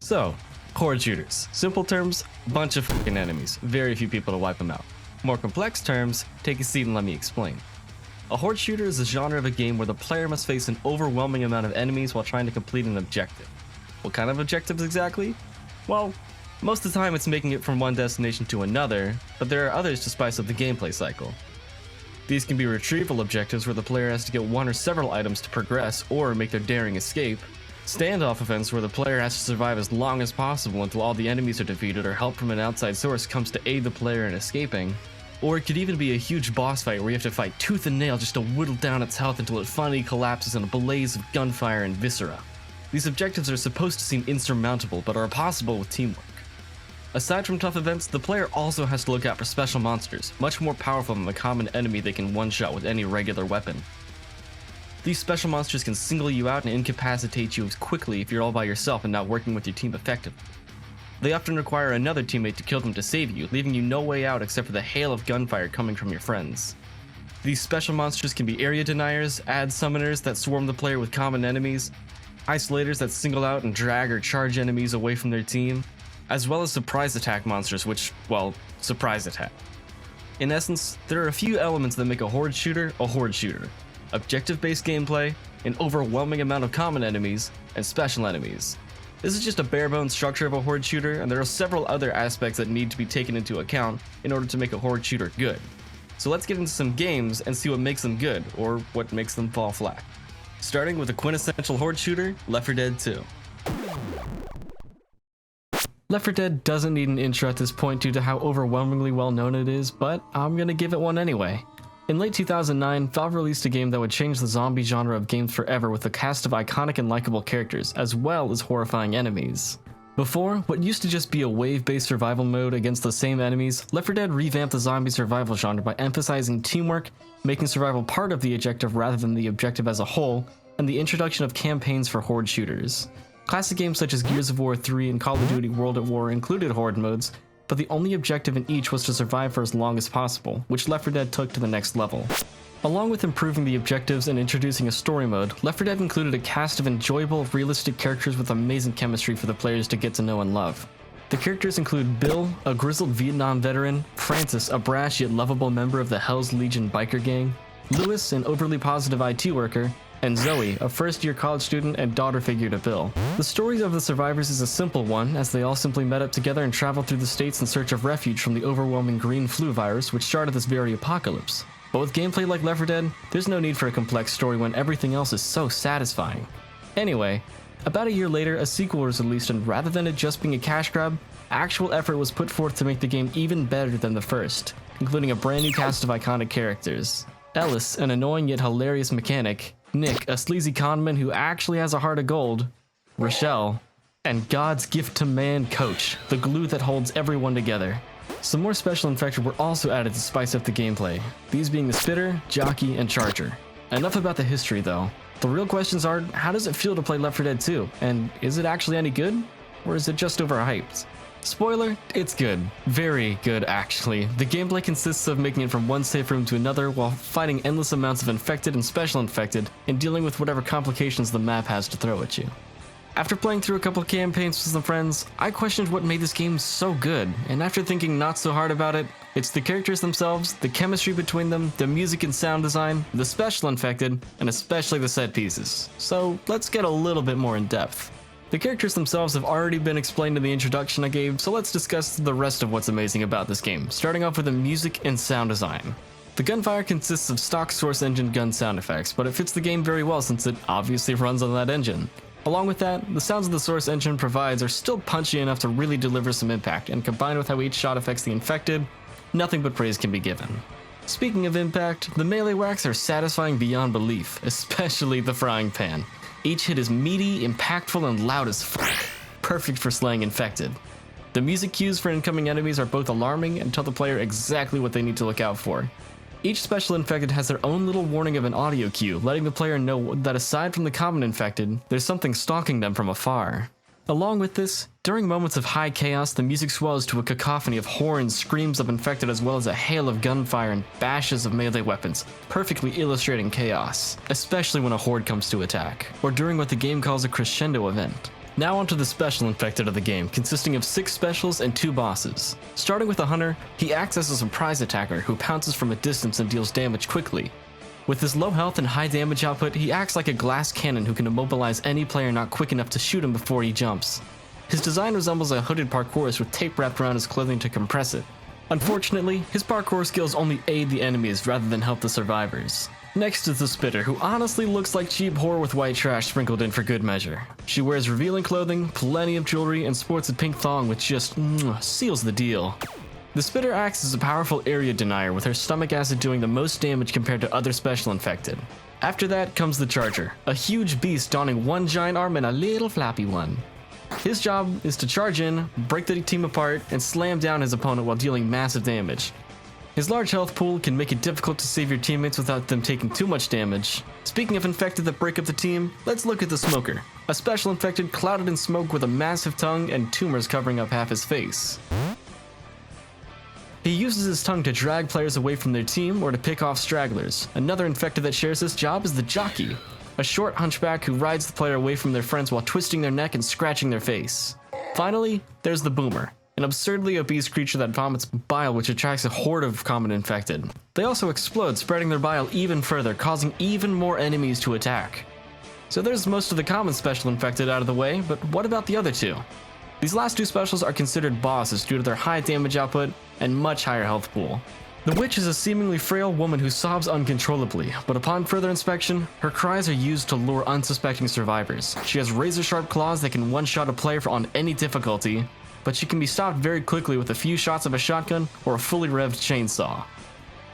So, Horde shooters. Simple terms, bunch of fucking enemies, very few people to wipe them out. More complex terms, take a seat and let me explain. A Horde shooter is a genre of a game where the player must face an overwhelming amount of enemies while trying to complete an objective. What kind of objectives exactly? Well, most of the time it's making it from one destination to another, but there are others to spice up the gameplay cycle. These can be retrieval objectives where the player has to get one or several items to progress or make their daring escape, standoff events where the player has to survive as long as possible until all the enemies are defeated or help from an outside source comes to aid the player in escaping, or it could even be a huge boss fight where you have to fight tooth and nail just to whittle down its health until it finally collapses in a blaze of gunfire and viscera. These objectives are supposed to seem insurmountable but are possible with teamwork. Aside from tough events, the player also has to look out for special monsters, much more powerful than the common enemy they can one-shot with any regular weapon. These special monsters can single you out and incapacitate you quickly if you're all by yourself and not working with your team effectively. They often require another teammate to kill them to save you, leaving you no way out except for the hail of gunfire coming from your friends. These special monsters can be area deniers, ad summoners that swarm the player with common enemies, isolators that single out and drag or charge enemies away from their team, as well as surprise attack monsters which, well, surprise attack. In essence, there are a few elements that make a Horde shooter a Horde shooter. Objective-based gameplay, an overwhelming amount of common enemies, and special enemies. This is just a bare-bones structure of a Horde shooter, and there are several other aspects that need to be taken into account in order to make a Horde shooter good. So let's get into some games and see what makes them good, or what makes them fall flat. Starting with a quintessential Horde shooter, Left 4 Dead 2. Left 4 Dead doesn't need an intro at this point due to how overwhelmingly well known it is, but I'm gonna give it one anyway. In late 2009, Valve released a game that would change the zombie genre of games forever with a cast of iconic and likable characters, as well as horrifying enemies. Before, what used to just be a wave-based survival mode against the same enemies, Left 4 Dead revamped the zombie survival genre by emphasizing teamwork, making survival part of the objective rather than the objective as a whole, and the introduction of campaigns for Horde shooters. Classic games such as Gears of War 3 and Call of Duty World at War included Horde modes, but the only objective in each was to survive for as long as possible, which Left 4 Dead took to the next level. Along with improving the objectives and introducing a story mode, Left 4 Dead included a cast of enjoyable, realistic characters with amazing chemistry for the players to get to know and love. The characters include Bill, a grizzled Vietnam veteran, Francis, a brash yet lovable member of the Hell's Legion biker gang, Lewis, an overly positive IT worker, and Zoe, a first-year college student and daughter figure to Bill. The story of the survivors is a simple one, as they all simply met up together and traveled through the states in search of refuge from the overwhelming green flu virus which started this very apocalypse. But with gameplay like Left 4 Dead, there's no need for a complex story when everything else is so satisfying. Anyway, about a year later, a sequel was released, and rather than it just being a cash grab, actual effort was put forth to make the game even better than the first, including a brand new cast of iconic characters. Ellis, an annoying yet hilarious mechanic, Nick, a sleazy conman who actually has a heart of gold, Rochelle, and God's gift to man, Coach, the glue that holds everyone together. Some more special infected were also added to spice up the gameplay, these being the Spitter, Jockey, and Charger. Enough about the history though. The real questions are, how does it feel to play Left 4 Dead 2? And is it actually any good? Or is it just overhyped? Spoiler, it's good. Very good, actually. The gameplay consists of making it from one safe room to another while fighting endless amounts of infected and special infected and dealing with whatever complications the map has to throw at you. After playing through a couple of campaigns with some friends, I questioned what made this game so good, and after thinking not so hard about it, it's the characters themselves, the chemistry between them, the music and sound design, the special infected, and especially the set pieces. So let's get a little bit more in depth. The characters themselves have already been explained in the introduction I gave, so let's discuss the rest of what's amazing about this game, starting off with the music and sound design. The gunfire consists of stock Source Engine gun sound effects, but it fits the game very well since it obviously runs on that engine. Along with that, the sounds the Source Engine provides are still punchy enough to really deliver some impact, and combined with how each shot affects the infected, nothing but praise can be given. Speaking of impact, the melee whacks are satisfying beyond belief, especially the frying pan. Each hit is meaty, impactful, and loud as fuck, perfect for slaying infected. The music cues for incoming enemies are both alarming and tell the player exactly what they need to look out for. Each special infected has their own little warning of an audio cue, letting the player know that aside from the common infected, there's something stalking them from afar. Along with this, during moments of high chaos, the music swells to a cacophony of horns, screams of infected, as well as a hail of gunfire and bashes of melee weapons, perfectly illustrating chaos, especially when a horde comes to attack, or during what the game calls a crescendo event. Now onto the special infected of the game, consisting of 6 specials and 2 bosses. Starting with the Hunter, he acts as a surprise attacker who pounces from a distance and deals damage quickly. With his low health and high damage output, he acts like a glass cannon who can immobilize any player not quick enough to shoot him before he jumps. His design resembles a hooded parkourist with tape wrapped around his clothing to compress it. Unfortunately, his parkour skills only aid the enemies rather than help the survivors. Next is the Spitter, who honestly looks like cheap whore with white trash sprinkled in for good measure. She wears revealing clothing, plenty of jewelry, and sports a pink thong which just seals the deal. The Spitter acts as a powerful area denier, with her stomach acid doing the most damage compared to other special infected. After that comes the Charger, a huge beast donning one giant arm and a little flappy one. His job is to charge in, break the team apart, and slam down his opponent while dealing massive damage. His large health pool can make it difficult to save your teammates without them taking too much damage. Speaking of infected that break up the team, let's look at the Smoker, a special infected clouded in smoke with a massive tongue and tumors covering up half his face. He uses his tongue to drag players away from their team or to pick off stragglers. Another infected that shares this job is the Jockey, a short hunchback who rides the player away from their friends while twisting their neck and scratching their face. Finally, there's the Boomer, an absurdly obese creature that vomits bile which attracts a horde of common infected. They also explode, spreading their bile even further, causing even more enemies to attack. So there's most of the common special infected out of the way, but what about the other 2? These last 2 specials are considered bosses due to their high damage output and much higher health pool. The Witch is a seemingly frail woman who sobs uncontrollably, but upon further inspection, her cries are used to lure unsuspecting survivors. She has razor-sharp claws that can one-shot a player on any difficulty, but she can be stopped very quickly with a few shots of a shotgun or a fully revved chainsaw.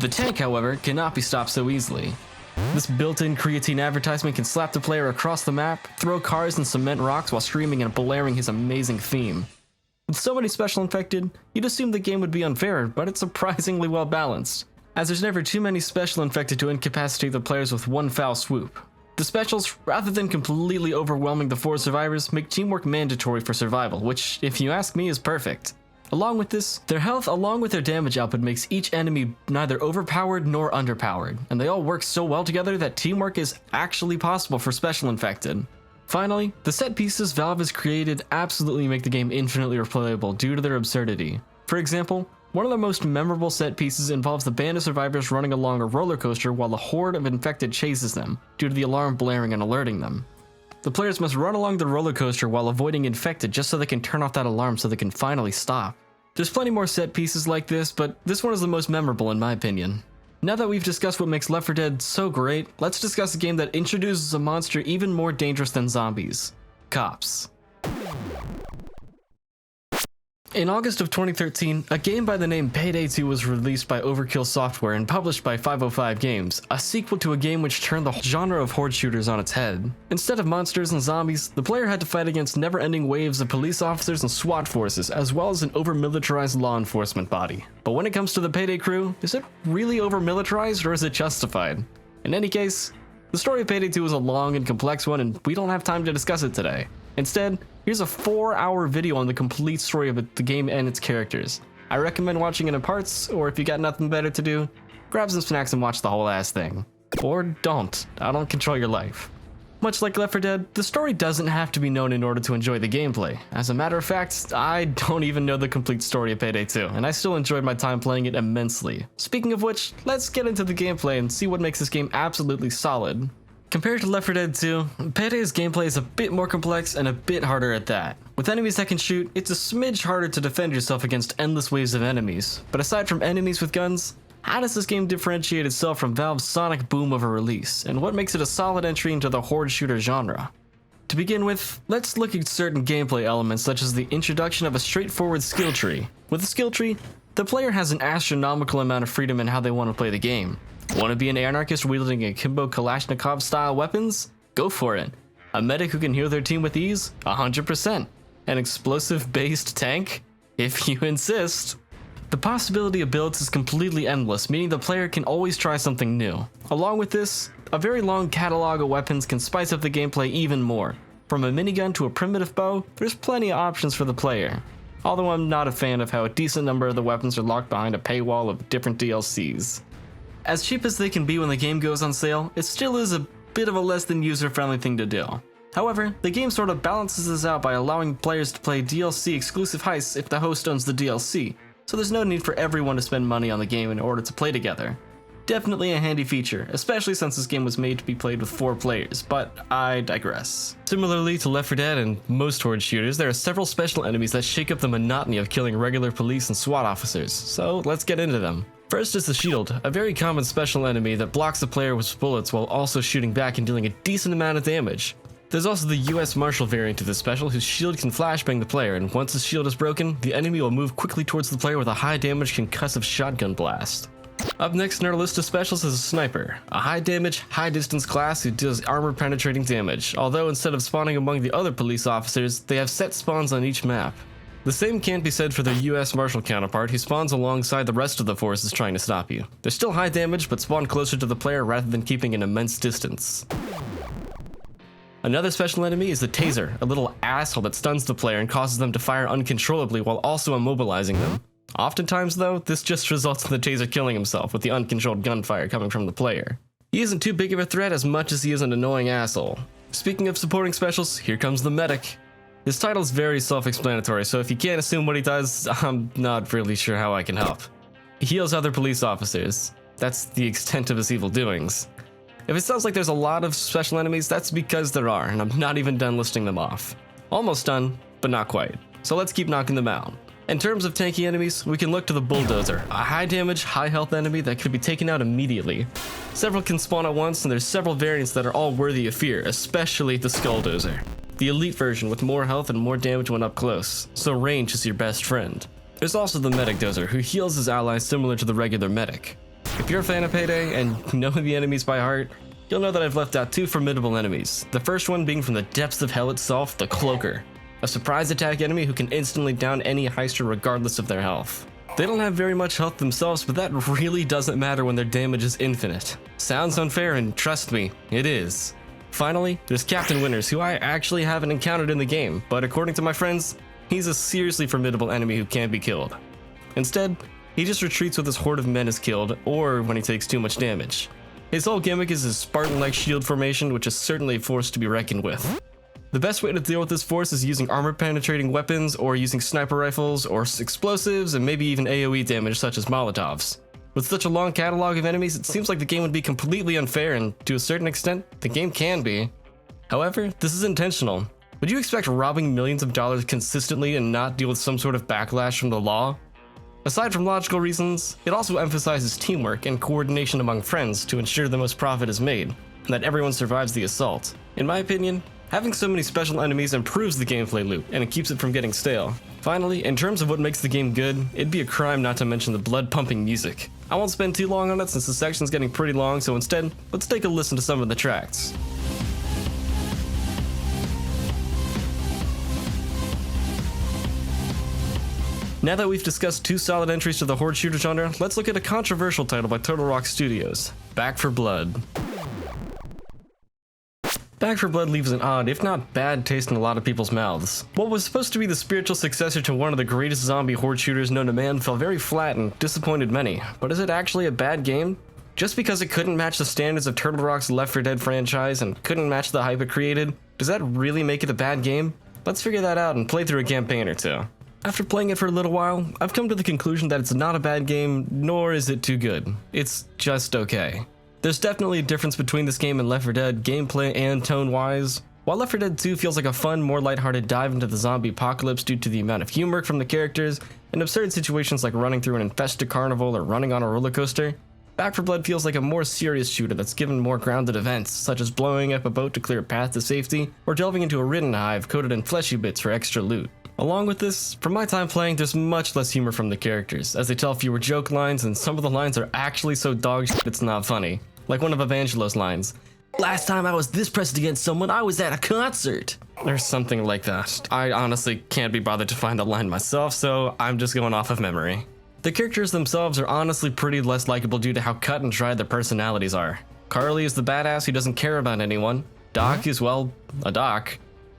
The Tank, however, cannot be stopped so easily. This built-in creatine advertisement can slap the player across the map, throw cars and cement rocks while screaming and blaring his amazing theme. With so many special infected, you'd assume the game would be unfair, but it's surprisingly well balanced, as there's never too many special infected to incapacitate the players with one foul swoop. The specials, rather than completely overwhelming the 4 survivors, make teamwork mandatory for survival, which, if you ask me, is perfect. Along with this, their health along with their damage output makes each enemy neither overpowered nor underpowered, and they all work so well together that teamwork is actually possible for special infected. Finally, the set pieces Valve has created absolutely make the game infinitely replayable due to their absurdity. For example, one of the most memorable set pieces involves the band of survivors running along a roller coaster while a horde of infected chases them, due to the alarm blaring and alerting them. The players must run along the roller coaster while avoiding infected just so they can turn off that alarm so they can finally stop. There's plenty more set pieces like this, but this one is the most memorable in my opinion. Now that we've discussed what makes Left 4 Dead so great, let's discuss a game that introduces a monster even more dangerous than zombies: cops. In August of 2013, a game by the name PAYDAY 2 was released by Overkill Software and published by 505 Games, a sequel to a game which turned the genre of horde shooters on its head. Instead of monsters and zombies, the player had to fight against never-ending waves of police officers and SWAT forces, as well as an over-militarized law enforcement body. But when it comes to the PAYDAY crew, is it really over-militarized or is it justified? In any case, the story of PAYDAY 2 is a long and complex one, and we don't have time to discuss it today. Instead, here's a 4-hour video on the complete story of the game and its characters. I recommend watching it in parts, or if you got nothing better to do, grab some snacks and watch the whole ass thing. Or don't. I don't control your life. Much like Left 4 Dead, the story doesn't have to be known in order to enjoy the gameplay. As a matter of fact, I don't even know the complete story of PAYDAY 2, and I still enjoyed my time playing it immensely. Speaking of which, let's get into the gameplay and see what makes this game absolutely solid. Compared to Left 4 Dead 2, PAYDAY's gameplay is a bit more complex and a bit harder at that. With enemies that can shoot, it's a smidge harder to defend yourself against endless waves of enemies. But aside from enemies with guns, how does this game differentiate itself from Valve's sonic boom of a release, and what makes it a solid entry into the horde shooter genre? To begin with, let's look at certain gameplay elements such as the introduction of a straightforward skill tree. With a skill tree, the player has an astronomical amount of freedom in how they want to play the game. Want to be an anarchist wielding akimbo Kalashnikov style weapons? Go for it. A medic who can heal their team with ease? 100%. An explosive based tank? If you insist. The possibility of builds is completely endless, meaning the player can always try something new. Along with this, a very long catalog of weapons can spice up the gameplay even more. From a minigun to a primitive bow, there's plenty of options for the player. Although I'm not a fan of how a decent number of the weapons are locked behind a paywall of different DLCs. As cheap as they can be when the game goes on sale, it still is a bit of a less than user-friendly thing to do. However, the game sort of balances this out by allowing players to play DLC exclusive heists if the host owns the DLC, so there's no need for everyone to spend money on the game in order to play together. Definitely a handy feature, especially since this game was made to be played with 4 players, but I digress. Similarly to Left 4 Dead and most Horde shooters, there are several special enemies that shake up the monotony of killing regular police and SWAT officers, so let's get into them. First is the Shield, a very common special enemy that blocks the player with bullets while also shooting back and dealing a decent amount of damage. There's also the US Marshal variant of this special whose shield can flashbang the player, and once the shield is broken, the enemy will move quickly towards the player with a high damage concussive shotgun blast. Up next in our list of specials is a Sniper, a high damage, high distance class who deals armor penetrating damage, although instead of spawning among the other police officers, they have set spawns on each map. The same can't be said for their US Marshal counterpart who spawns alongside the rest of the forces trying to stop you. They're still high damage but spawn closer to the player rather than keeping an immense distance. Another special enemy is the Taser, a little asshole that stuns the player and causes them to fire uncontrollably while also immobilizing them. Oftentimes though, this just results in the Taser killing himself with the uncontrolled gunfire coming from the player. He isn't too big of a threat as much as he is an annoying asshole. Speaking of supporting specials, here comes the Medic. His title is very self-explanatory, so if you can't assume what he does, I'm not really sure how I can help. He heals other police officers. That's the extent of his evil doings. If it sounds like there's a lot of special enemies, that's because there are, and I'm not even done listing them off. Almost done, but not quite. So let's keep knocking them out. In terms of tanky enemies, we can look to the Bulldozer, a high damage, high health enemy that could be taken out immediately. Several can spawn at once, and there's several variants that are all worthy of fear, especially the Skulldozer, the elite version with more health and more damage when up close, so range is your best friend. There's also the Medic Dozer, who heals his allies similar to the regular Medic. If you're a fan of Payday and know the enemies by heart, you'll know that I've left out 2 formidable enemies, the first one being from the depths of hell itself, the Cloaker. A surprise attack enemy who can instantly down any heister regardless of their health. They don't have very much health themselves, but that really doesn't matter when their damage is infinite. Sounds unfair, and trust me, it is. Finally, there's Captain Winters, who I actually haven't encountered in the game, but according to my friends, he's a seriously formidable enemy who can't be killed. Instead, he just retreats with his horde of men is killed, or when he takes too much damage. His whole gimmick is his Spartan-like shield formation, which is certainly a force to be reckoned with. The best way to deal with this force is using armor-penetrating weapons, or using sniper rifles, or explosives, and maybe even AoE damage such as Molotovs. With such a long catalog of enemies, it seems like the game would be completely unfair, and to a certain extent, the game can be. However, this is intentional. Would you expect robbing millions of dollars consistently and not deal with some sort of backlash from the law? Aside from logical reasons, it also emphasizes teamwork and coordination among friends to ensure the most profit is made, and that everyone survives the assault. In my opinion, having so many special enemies improves the gameplay loop, and it keeps it from getting stale. Finally, in terms of what makes the game good, it'd be a crime not to mention the blood-pumping music. I won't spend too long on it since the section's getting pretty long, so instead, let's take a listen to some of the tracks. Now that we've discussed 2 solid entries to the Horde shooter genre, let's look at a controversial title by Turtle Rock Studios, Back 4 Blood. Back 4 Blood leaves an odd, if not bad, taste in a lot of people's mouths. What was supposed to be the spiritual successor to one of the greatest zombie horde shooters known to man fell very flat and disappointed many. But is it actually a bad game? Just because it couldn't match the standards of Turtle Rock's Left 4 Dead franchise and couldn't match the hype it created, does that really make it a bad game? Let's figure that out and play through a campaign or 2. After playing it for a little while, I've come to the conclusion that it's not a bad game, nor is it too good. It's just okay. There's definitely a difference between this game and Left 4 Dead gameplay and tone-wise. While Left 4 Dead 2 feels like a fun, more lighthearted dive into the zombie apocalypse due to the amount of humor from the characters and absurd situations like running through an infested carnival or running on a roller coaster, Back 4 Blood feels like a more serious shooter that's given more grounded events, such as blowing up a boat to clear a path to safety, or delving into a ridden hive coated in fleshy bits for extra loot. Along with this, from my time playing, there's much less humor from the characters, as they tell fewer joke lines, and some of the lines are actually so dog shit it's not funny. Like one of Evangelo's lines, "Last time I was this pressed against someone, I was at a concert." Or something like that. I honestly can't be bothered to find the line myself, so I'm just going off of memory. The characters themselves are honestly pretty less likable due to how cut and dry their personalities are. Carly is the badass who doesn't care about anyone. Doc is, well, a doc.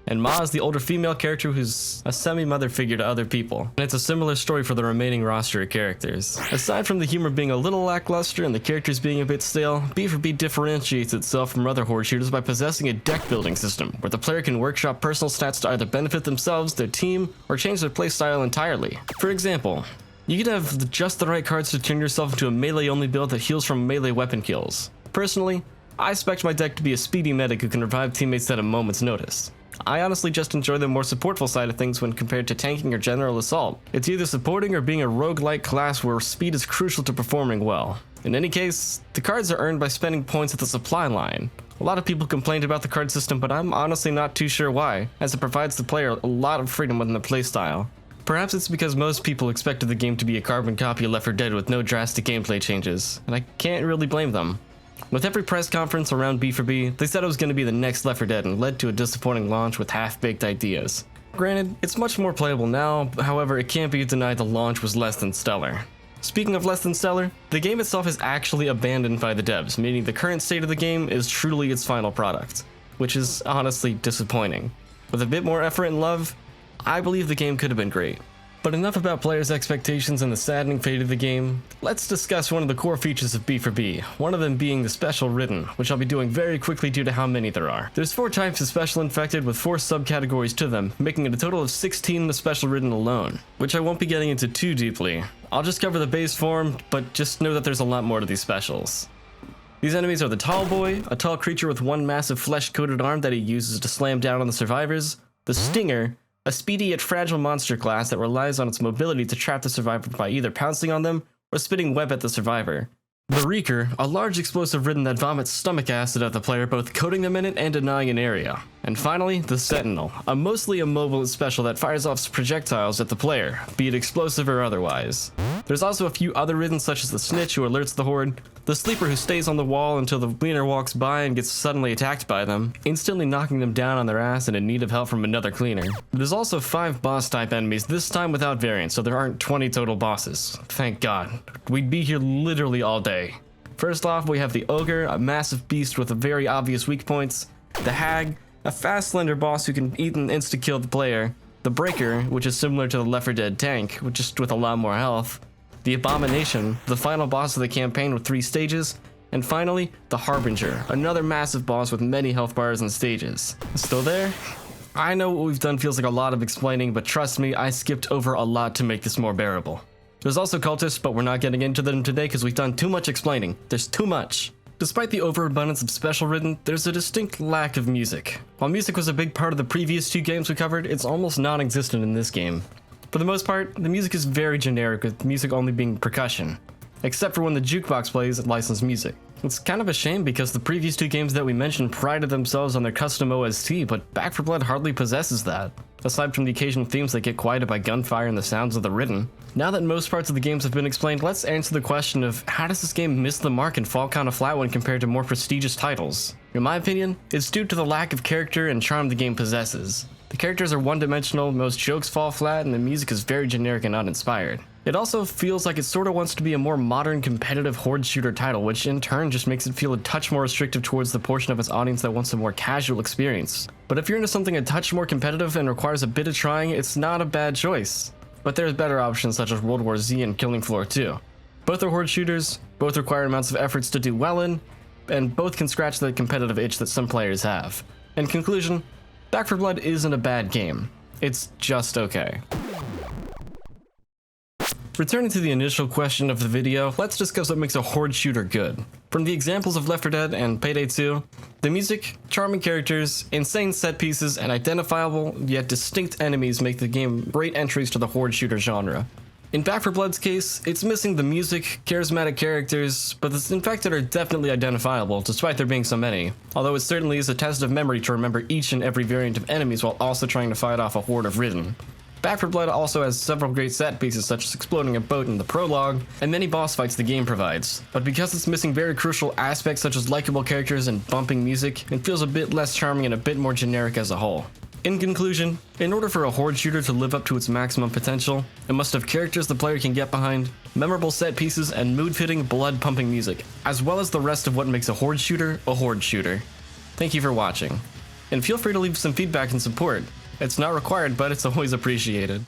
And Ma is the older female character who's a semi-mother figure to other people. And it's a similar story for the remaining roster of characters. Aside from the humor being a little lackluster and the characters being a bit stale, B4B differentiates itself from other Horde shooters by possessing a deck building system, where the player can workshop personal stats to either benefit themselves, their team, or change their playstyle entirely. For example, you can have just the right cards to turn yourself into a melee-only build that heals from melee weapon kills. Personally, I expect my deck to be a speedy medic who can revive teammates at a moment's notice. I honestly just enjoy the more supportful side of things when compared to tanking or general assault. It's either supporting or being a roguelike class where speed is crucial to performing well. In any case, the cards are earned by spending points at the supply line. A lot of people complained about the card system, but I'm honestly not too sure why, as it provides the player a lot of freedom within the playstyle. Perhaps it's because most people expected the game to be a carbon copy of Left 4 Dead with no drastic gameplay changes, and I can't really blame them. With every press conference around B4B, they said it was going to be the next Left 4 Dead and led to a disappointing launch with half-baked ideas. Granted, it's much more playable now, however it can't be denied the launch was less than stellar. Speaking of less than stellar, the game itself is actually abandoned by the devs, meaning the current state of the game is truly its final product, which is honestly disappointing. With a bit more effort and love, I believe the game could have been great. But enough about players' expectations and the saddening fate of the game. Let's discuss one of the core features of B4B, one of them being the Special Ridden, which I'll be doing very quickly due to how many there are. There's 4 types of Special Infected with 4 subcategories to them, making it a total of 16 in the Special Ridden alone, which I won't be getting into too deeply. I'll just cover the base form, but just know that there's a lot more to these specials. These enemies are the Tall Boy, a tall creature with one massive flesh-coated arm that he uses to slam down on the survivors, the Stinger, a speedy yet fragile monster class that relies on its mobility to trap the survivor by either pouncing on them or spitting web at the survivor. The Reeker, a large explosive ridden that vomits stomach acid at the player, both coating them in it and denying an area. And finally, the Sentinel, a mostly immobile special that fires off projectiles at the player, be it explosive or otherwise. There's also a few other riddens such as the Snitch who alerts the Horde, the Sleeper who stays on the wall until the cleaner walks by and gets suddenly attacked by them, instantly knocking them down on their ass and in need of help from another cleaner. There's also 5 boss type enemies, this time without variants, so there aren't 20 total bosses. Thank God. We'd be here literally all day. First off, we have the Ogre, a massive beast with very obvious weak points, the Hag, a fast slender boss who can eat and insta-kill the player, the Breaker, which is similar to the Left 4 Dead tank, just with a lot more health, the Abomination, the final boss of the campaign with 3 stages, and finally, the Harbinger, another massive boss with many health bars and stages. Still there? I know what we've done feels like a lot of explaining, but trust me, I skipped over a lot to make this more bearable. There's also cultists, but we're not getting into them today because we've done too much explaining. There's too much. Despite the overabundance of Special Ridden, there's a distinct lack of music. While music was a big part of the previous 2 games we covered, it's almost non-existent in this game. For the most part, the music is very generic, with music only being percussion, except for when the jukebox plays licensed music. It's kind of a shame because the previous 2 games that we mentioned prided themselves on their custom OST, but Back 4 Blood hardly possesses that, aside from the occasional themes that get quieted by gunfire and the sounds of the Ridden. Now that most parts of the games have been explained, let's answer the question of how does this game miss the mark and fall kinda flat when compared to more prestigious titles? In my opinion, it's due to the lack of character and charm the game possesses. The characters are one-dimensional, most jokes fall flat, and the music is very generic and uninspired. It also feels like it sorta wants to be a more modern, competitive Horde shooter title, which in turn just makes it feel a touch more restrictive towards the portion of its audience that wants a more casual experience. But if you're into something a touch more competitive and requires a bit of trying, it's not a bad choice. But there's better options such as World War Z and Killing Floor 2. Both are Horde shooters, both require amounts of efforts to do well in, and both can scratch the competitive itch that some players have. In conclusion, Back 4 Blood isn't a bad game. It's just okay. Returning to the initial question of the video, let's discuss what makes a Horde shooter good. From the examples of Left 4 Dead and Payday 2, the music, charming characters, insane set pieces, and identifiable yet distinct enemies make the game great entries to the Horde shooter genre. In Back 4 Blood's case, it's missing the music, charismatic characters, but the infected are definitely identifiable, despite there being so many, although it certainly is a test of memory to remember each and every variant of enemies while also trying to fight off a horde of Ridden. Back 4 Blood also has several great set pieces such as exploding a boat in the prologue, and many boss fights the game provides, but because it's missing very crucial aspects such as likable characters and bumping music, it feels a bit less charming and a bit more generic as a whole. In conclusion, in order for a Horde shooter to live up to its maximum potential, it must have characters the player can get behind, memorable set pieces, and mood-fitting, blood-pumping music, as well as the rest of what makes a Horde shooter a Horde shooter. Thank you for watching. and feel free to leave some feedback and support. It's not required, but it's always appreciated.